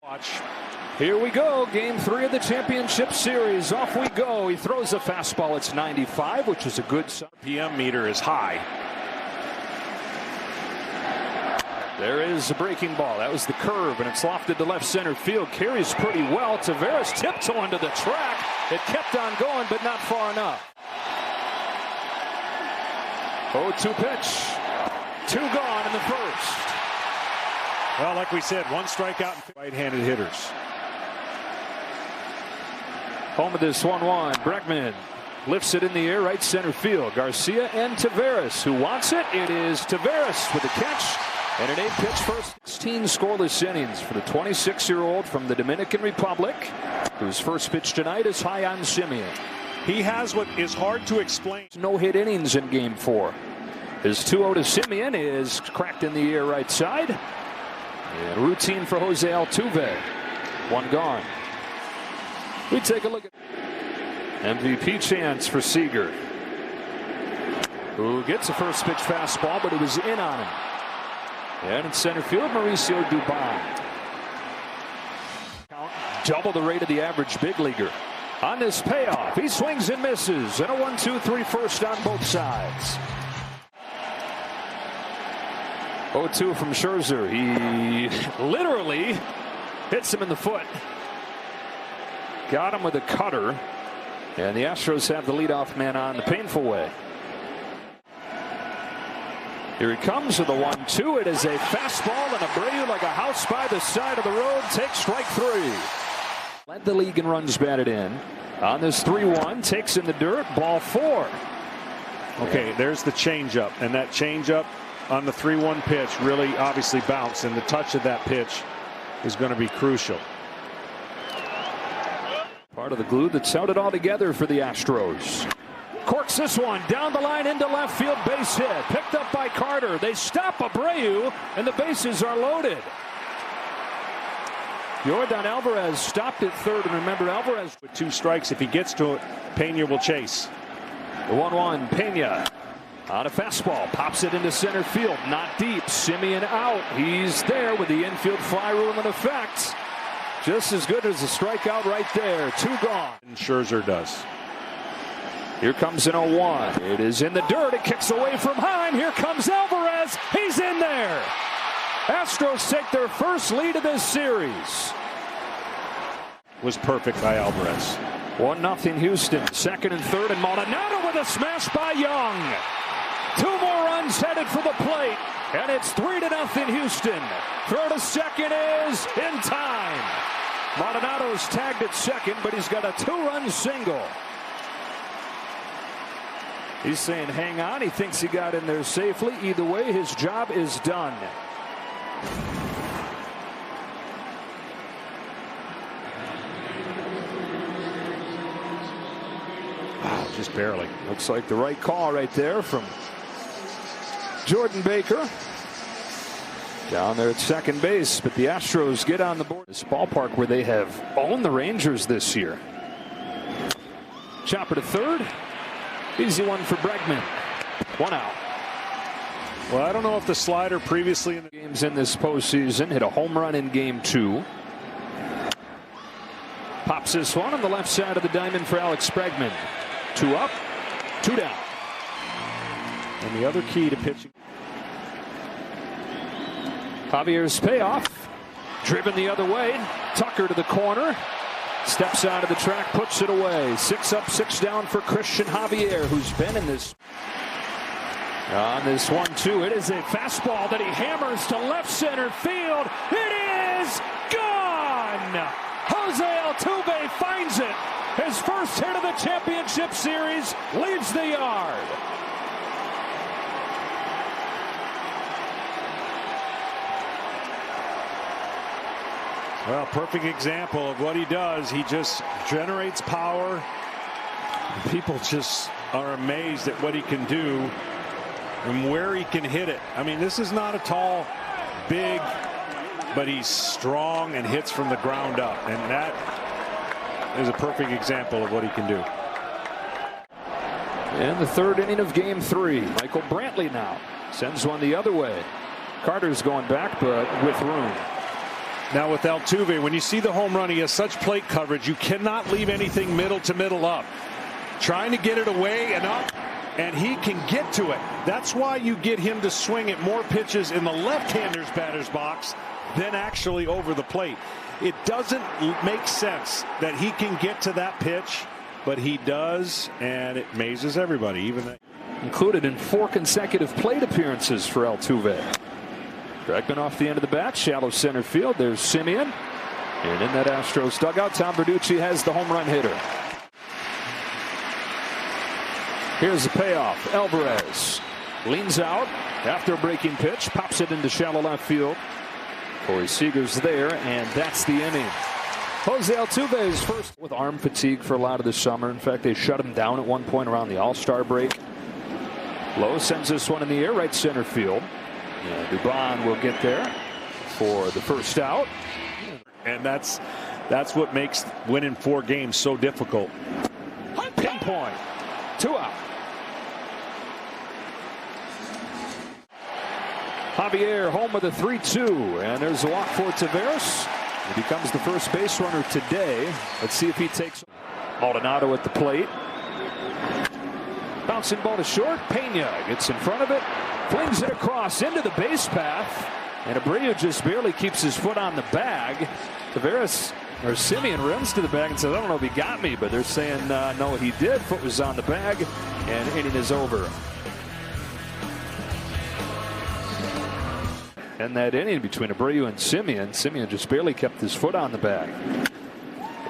Watch. Here we go. Game 3 of the championship series. Off we go. He throws a fastball. It's 95, which is a good sign. PM meter is high. There is a breaking ball. That was the curve, and it's lofted to left center field. Carries pretty well. Taveras tiptoeing to the track. It kept on going, but not far enough. 0-2 pitch. 2 gone in the first. Well, like we said, 1 strikeout and right-handed hitters. Home of this 1-1. Bregman lifts it in the air, right center field. Garcia and Taveras. Who wants it? It is Taveras with a catch. And an 8-pitch first. 16 scoreless innings for the 26-year-old from the Dominican Republic, whose first pitch tonight is high on Semien. He has what is hard to explain. No-hit innings in Game 4. His 2-0 to Semien is cracked in the air right side. And routine for Jose Altuve. 1 gone. We take a look at MVP chance for Seager, who gets a first pitch fastball, but it was in on him. And in center field, Mauricio Dubon. Double the rate of the average big leaguer. On this payoff, he swings and misses. And a 1-2-3 first on both sides. 0-2 from Scherzer. He literally hits him in the foot. Got him with a cutter. And the Astros have the leadoff man on the painful way. Here he comes with a 1-2. It is a fastball, and Abreu, like a house by the side of the road, takes strike 3. Led the league in runs batted in. On this 3-1, takes in the dirt, ball 4. Okay, there's the changeup, and that changeup on the 3-1 pitch really obviously bounced, and the touch of that pitch is going to be crucial. Part of the glue that's held it all together for the Astros. Corks this one down the line into left field, base hit. Picked up by Carter. They stop Abreu, and the bases are loaded. Yordan Alvarez stopped at third, and remember, Alvarez with 2 strikes. If he gets to it, Pena will chase. The 1-1, Pena on a fastball, pops it into center field, not deep. Semien out. He's there with the infield fly rule in effect. Just as good as a strikeout right there. 2 gone. And Scherzer does. Here comes an 0-1. It is in the dirt. It kicks away from high. Here comes Alvarez. He's in there. Astros take their first lead of this series. Was perfect by Alvarez. 1-0 Houston. Second and third, and Maldonado with a smash by Young. 2 more runs headed for the plate, and it's 3-0 Houston. Throw to second is in time. Maldonado's tagged at second, but he's got a 2-run single. He's saying hang on. He thinks he got in there safely. Either way, his job is done. Wow, just barely. Looks like the right call right there from Jordan Baker. Down there at second base, but the Astros get on the board. This ballpark where they have owned the Rangers this year. Chopper to third. Easy one for Bregman. 1 out. Well, I don't know if the slider previously in the games in this postseason hit a home run in Game 2. Pops this one on the left side of the diamond for Alex Bregman. 2 up, 2 down. And the other key to pitching. Javier's payoff. Driven the other way. Tucker to the corner. Steps out of the track, puts it away. 6 up, 6 down for Christian Javier, who's been in this. On this 1-2, it is a fastball that he hammers to left center field. It is gone! Jose Altuve finds it. His first hit of the championship series leaves the yard. Well, perfect example of what he does. He just generates power. People just are amazed at what he can do and where he can hit it. I mean, this is not a tall, big, but he's strong and hits from the ground up. And that is a perfect example of what he can do. In the 3rd inning of Game 3, Michael Brantley now sends one the other way. Carter's going back, but with room. Now with Altuve, when you see the home run, he has such plate coverage. You cannot leave anything middle to middle up. Trying to get it away and up, and he can get to it. That's why you get him to swing at more pitches in the left-hander's batter's box than actually over the plate. It doesn't make sense that he can get to that pitch, but he does, and it amazes everybody. Even that. Included in 4 consecutive plate appearances for Altuve. Bregman off the end of the bat, shallow center field. There's Simeon. And in that Astros dugout, Tom Verducci has the home run hitter. Here's the payoff. Alvarez leans out after a breaking pitch, pops it into shallow left field. Corey Seager's there, and that's the inning. Jose Altuve is first with arm fatigue for a lot of the summer. In fact, they shut him down at one point around the All-Star break. Lowe sends this one in the air, right center field. And Dubon will get there for the first out. And that's what makes winning 4 games so difficult. Pinpoint. 2 out. Javier home with a 3-2, and there's a walk for Taveras. He becomes the first base runner today. Let's see if he takes. Maldonado at the plate. Bouncing ball to short. Pena gets in front of it, flings it across into the base path, and Abreu just barely keeps his foot on the bag. Taveras or Simeon runs to the bag and says, "I don't know if he got me," but they're saying no, he did. Foot was on the bag, and inning is over. And that inning between Abreu and Simeon just barely kept his foot on the bag.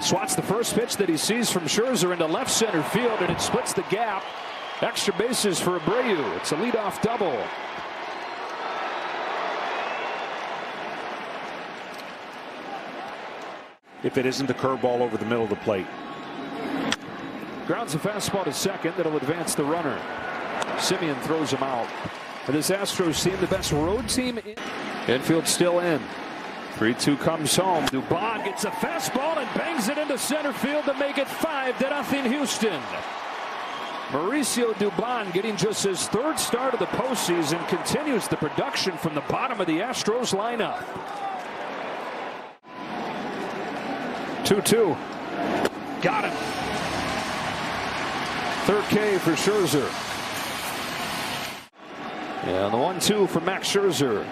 Swats the first pitch that he sees from Scherzer into left center field, and it splits the gap. Extra bases for Abreu. It's a leadoff double. If it isn't the curveball over the middle of the plate. Grounds a fastball to second that'll advance the runner. Simeon throws him out. And this Astros team, the best road team in. Infield still in. 3-2 comes home. Dubon gets a fastball and bangs it into center field to make it 5-0 Houston. Mauricio Dubon getting just his 3rd start of the postseason continues the production from the bottom of the Astros lineup. 2-2. Got him. 3rd K for Scherzer. And the 1-2 for Max Scherzer.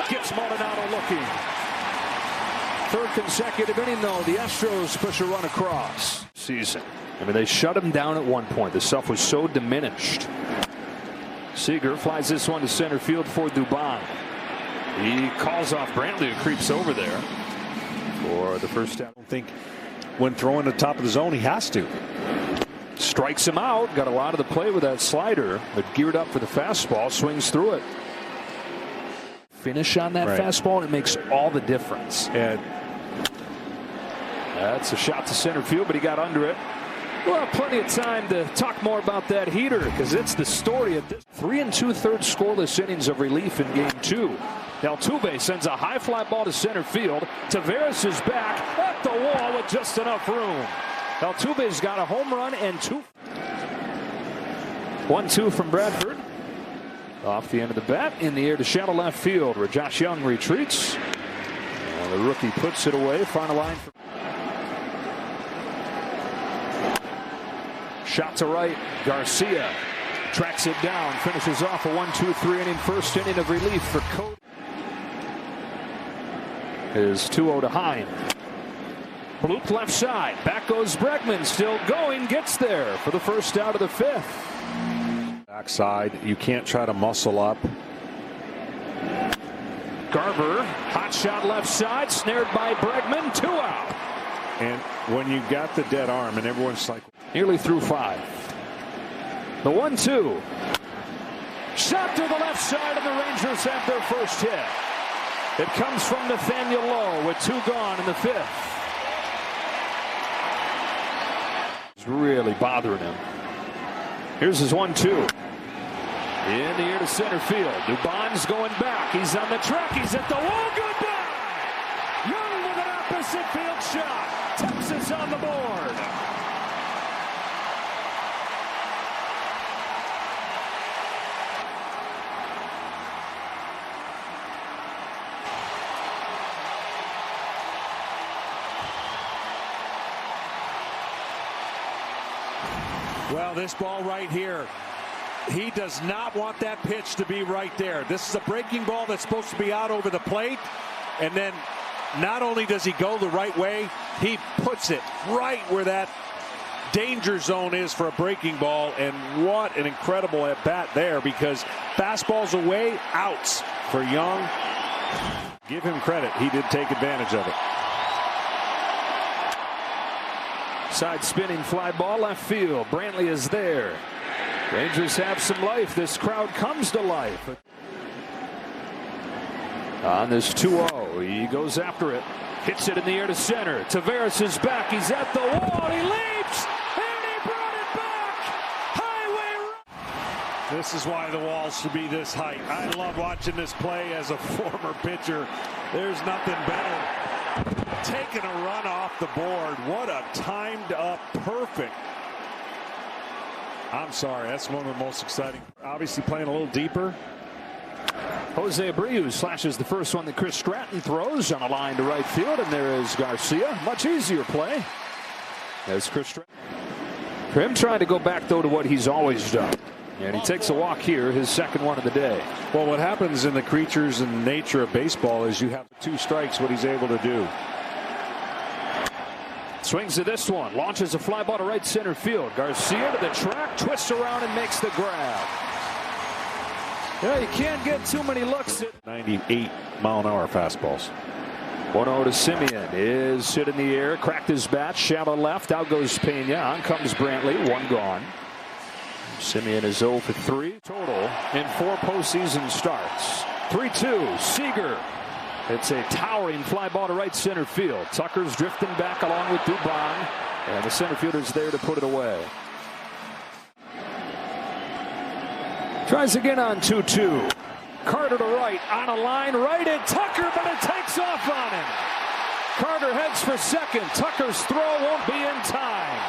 Gets Maldonado looking. 3rd consecutive inning, though. The Astros push a run across. Season. I mean, they shut him down at one point. The stuff was so diminished. Seager flies this one to center field for Dubon. He calls off Brantley, who creeps over there for the first out. I don't think when throwing the top of the zone, he has to. Strikes him out. Got a lot of the play with that slider, but geared up for the fastball. Swings through it. Finish on that fastball, and it makes all the difference. And that's a shot to center field, but he got under it. We'll have plenty of time to talk more about that heater, because it's the story of this. 3 2/3 scoreless innings of relief in game 2. Altuve sends a high fly ball to center field. Taveras is back at the wall with just enough room. Altuve's got a home run and 2. 1-2 from Bradford. Off the end of the bat, in the air to shallow left field, where Josh Young retreats. And the rookie puts it away. Final line. Shot to right. Garcia tracks it down. Finishes off a 1-2-3 inning first inning of relief for Cody. Is 2-0 to Hine. Bloop left side. Back goes Bregman. Still going. Gets there for the first out of the 5th. Backside, you can't try to muscle up. Garver, hot shot left side, snared by Bregman, 2 out. And when you got the dead arm and everyone's like. Nearly through 5. The 1-2. Shot to the left side, and the Rangers have their first hit. It comes from Nathaniel Lowe with 2 gone in the 5th. It's really bothering him. Here's his 1-2. In the air to center field. Dubon's going back. He's on the track. He's at the wall. Goodbye. Young with an opposite field shot. Texas on the board. Well, this ball right here, he does not want that pitch to be right there. This is a breaking ball that's supposed to be out over the plate. And then not only does he go the right way, he puts it right where that danger zone is for a breaking ball. And what an incredible at bat there, because fastballs away, outs for Young. Give him credit. He did take advantage of it. Side spinning fly ball left field. Brantley is there. Rangers have some life. This crowd comes to life. On this 2-0, he goes after it. Hits it in the air to center. Taveras is back. He's at the wall. He leaps. And he brought it back. Highway run. This is why the walls should be this height. I love watching this play as a former pitcher. There's nothing better. Taking a run off the board. What a timed up perfect. I'm sorry, that's one of the most exciting. Obviously playing a little deeper. Jose Abreu slashes the first one that Chris Stratton throws on a line to right field, and there is Garcia. Much easier play. There's Chris Stratton. For him trying to go back, though, to what he's always done. And he takes a walk here, his second one of the day. Well, what happens in the creatures and nature of baseball is you have 2 strikes, what he's able to do. Swings to this one, launches a fly ball to right center field. Garcia to the track, twists around and makes the grab. Yeah, you can't get too many looks at 98-mile-an-hour fastballs. 1-0 to Simeon. Is hit in the air, cracked his bat, shallow left, out goes Pena. On comes Brantley, 1 gone. Simeon is 0 for 3 total in 4 postseason starts. 3-2, Seager. It's a towering fly ball to right center field. Tucker's drifting back along with Dubon, and the center fielder's there to put it away. Tries again on 2-2. Carter to right, on a line right at Tucker, but it takes off on him. Carter heads for second. Tucker's throw won't be in time.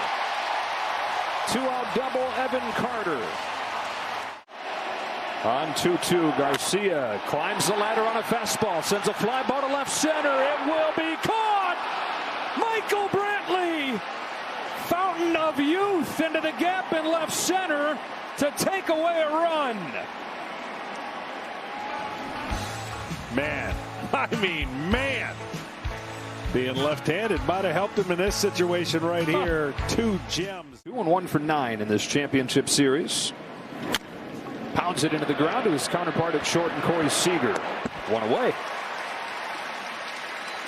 2-out double, Evan Carter. On 2-2, Garcia climbs the ladder on a fastball, sends a fly ball to left center. It will be caught. Michael Brantley, fountain of youth, into the gap in left center to take away a run. Man, I mean, man. Being left-handed might have helped him in this situation right here. 2 gems. 2-1 for 9 in this championship series. Pounds it into the ground to his counterpart at short and Corey Seager. 1 away.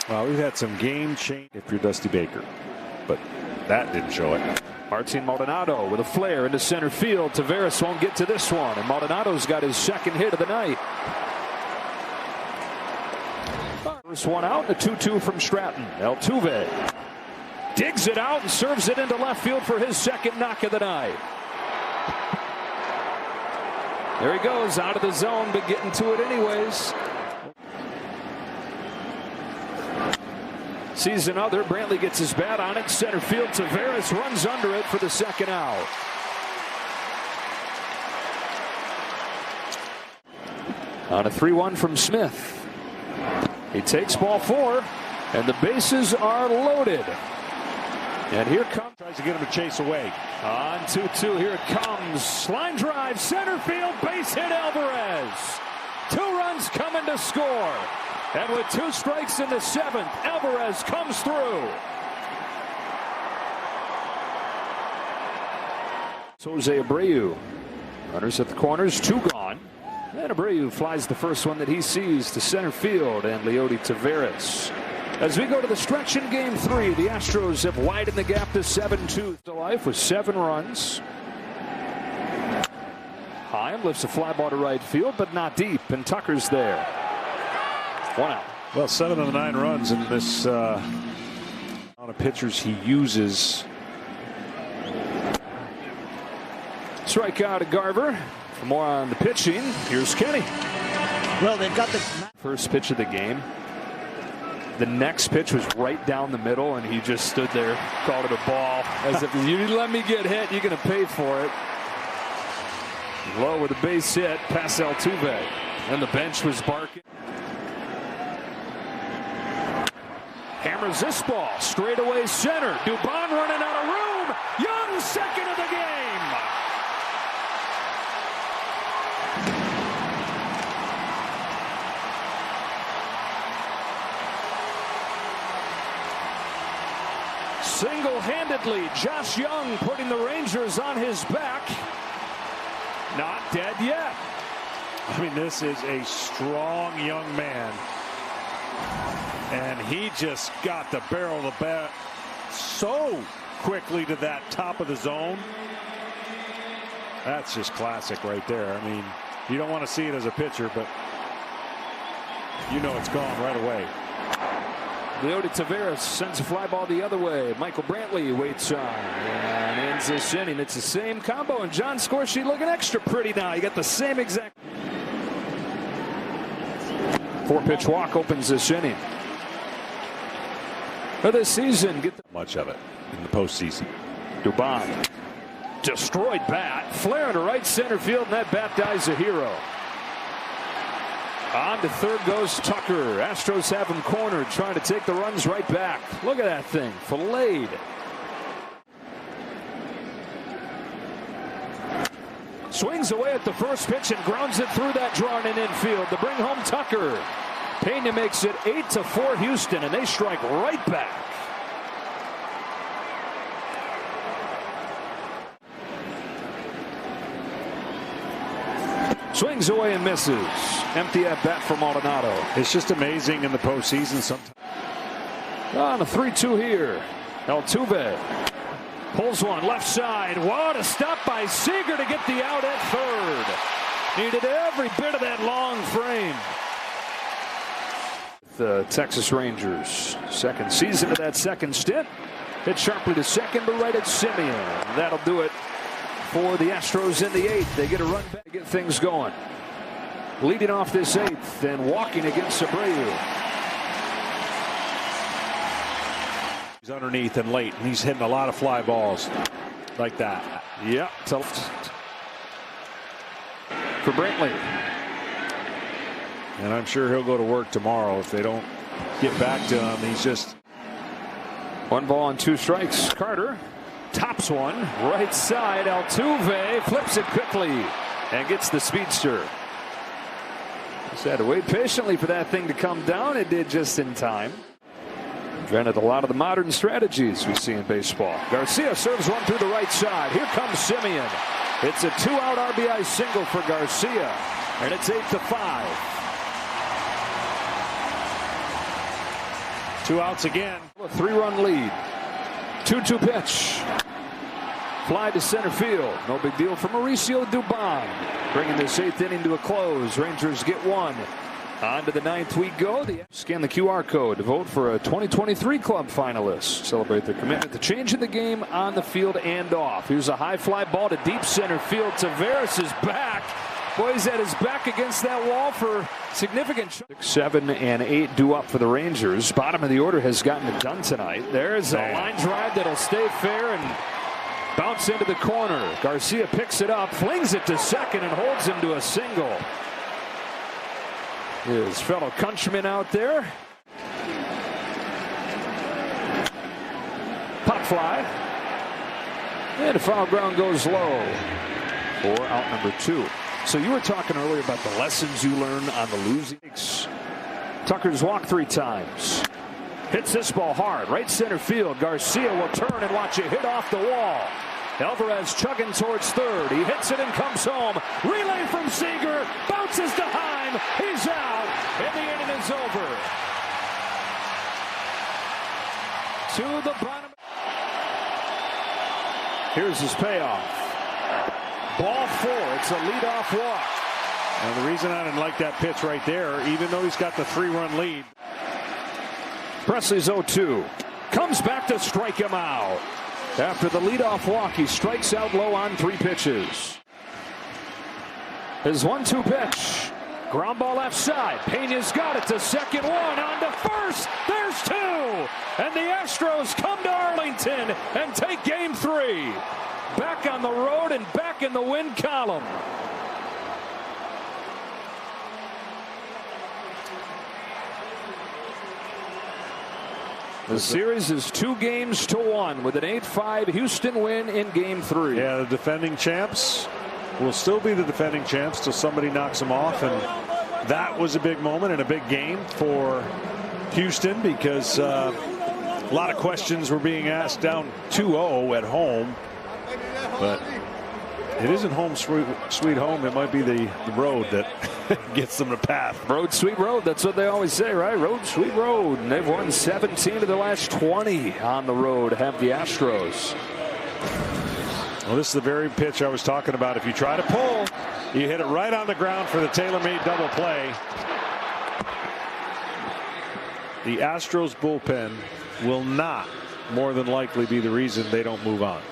Well, we've had some game change if you're Dusty Baker, but that didn't show it. Martin Maldonado with a flare into center field. Taveras won't get to this one, and Maldonado's got his second hit of the night. First one out, the 2-2 from Stratton. Altuve digs it out and serves it into left field for his second knock of the night. There he goes, out of the zone, but getting to it anyways. Sees another. Brantley gets his bat on it. Center field. Taveras runs under it for the second out. On a 3-1 from Smith. He takes ball 4, and the bases are loaded. And here comes. Tries to get him to chase away. On 2-2, here it comes. Line drive, center field, base hit Alvarez. 2 runs coming to score. And with 2 strikes in the 7th, Alvarez comes through. Jose Abreu. Runners at the corners, 2 gone. And Abreu flies the first one that he sees to center field, and Leody Taveras. As we go to the stretch in game 3, the Astros have widened the gap to 7-2 to life with 7 runs. Heim lifts a fly ball to right field, but not deep, and Tucker's there. 1 out. Well, 7 of the 9 runs in this on the pitchers he uses. Strikeout to Garver. For more on the pitching, here's Kenny. Well, they've got the first pitch of the game. The next pitch was right down the middle, and he just stood there, called it a ball, as if you let me get hit, you're going to pay for it. Low with a base hit past Altuve, and the bench was barking. Hammers this ball straight away center. Dubon running out of room. Young, second of the game. Single-handedly, Josh Young putting the Rangers on his back. Not dead yet. I mean, this is a strong young man. And he just got the barrel of the bat so quickly to that top of the zone. That's just classic right there. I mean, you don't want to see it as a pitcher, but you know it's gone right away. Leody Taveras sends a fly ball the other way. Michael Brantley waits on and ends this inning. It's the same combo, and John Scorsese looking extra pretty now. You got the same exact 4-pitch walk opens this inning. For this season, get much of it in the postseason. Dubon, destroyed bat, flare to right center field, and that bat dies a hero. On to third goes Tucker. Astros have him cornered, trying to take the runs right back. Look at that thing, filleted. Swings away at the first pitch and grounds it through that drawn in infield to bring home Tucker. Pena makes it 8-4 Houston, and they strike right back. Swings away and misses. Empty at bat for Maldonado. It's just amazing in the postseason sometimes. On a 3-2 here. Altuve pulls one left side. What a stop by Seager to get the out at third. Needed every bit of that long frame. The Texas Rangers, second season of that second stint. Hit sharply to second, but right at Simeon. That'll do it for the Astros in the 8th. They get a run back to get things going. Leading off this 8th and walking against Abreu. He's underneath and late, and he's hitting a lot of fly balls like that. Yep. For Brantley. And I'm sure he'll go to work tomorrow if they don't get back to him. He's just 1 ball and 2 strikes. Carter tops one right side. Altuve flips it quickly and gets the speedster. Just had to wait patiently for that thing to come down. It did just in time. Invented a lot of the modern strategies we see in baseball. Garcia serves one through the right side. Here comes Simeon. It's a 2-out RBI single for Garcia, and it's 8-5. 2 outs again. A 3-run lead. 2-2 pitch. Fly to center field. No big deal for Mauricio Dubon. Bringing this 8th inning to a close. Rangers get 1. On to the 9th we go. Scan the QR code to vote for a 2023 club finalist. Celebrate their commitment to changing the game on the field and off. Here's a high fly ball to deep center field. Taveras is back. Boy, he's at his back against that wall for significant. 6, 7, and 8 due up for the Rangers. Bottom of the order has gotten it done tonight. There's a line drive that'll stay fair and bounce into the corner. Garcia picks it up, flings it to second, and holds him to a single. His fellow countryman out there. Pop fly. And the foul ground goes low for out number 2. So you were talking earlier about the lessons you learn on the losing. Tucker's walked 3 times. Hits this ball hard. Right center field. Garcia will turn and watch it hit off the wall. Alvarez chugging towards third. He hits it and comes home. Relay from Seager. Bounces to Heim. He's out. And the inning is over. To the bottom. Here's his payoff. Ball 4. It's a leadoff walk. And the reason I didn't like that pitch right there, even though he's got the 3-run lead. Presley's 0-2. Comes back to strike him out. After the leadoff walk, he strikes out low on 3 pitches. His 1-2 pitch. Ground ball left side. Pena's got it to second. 1 on to first. There's 2. And the Astros come to Arlington and take game 3. Back on the road and back in the win column. The series is 2-1 with an 8-5 Houston win in game 3. Yeah, the defending champs will still be the defending champs till somebody knocks them off. And that was a big moment and a big game for Houston because A lot of questions were being asked down 2-0 at home, but it isn't home sweet home. It might be the road that gets them the path. Road, sweet road. That's what they always say, right? Road, sweet road. And they've won 17 of their last 20 on the road, have the Astros. Well, this is the very pitch I was talking about. If you try to pull, you hit it right on the ground for the tailor-made double play. The Astros bullpen will not more than likely be the reason they don't move on.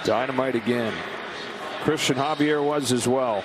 Dynamite again. Christian Javier was as well.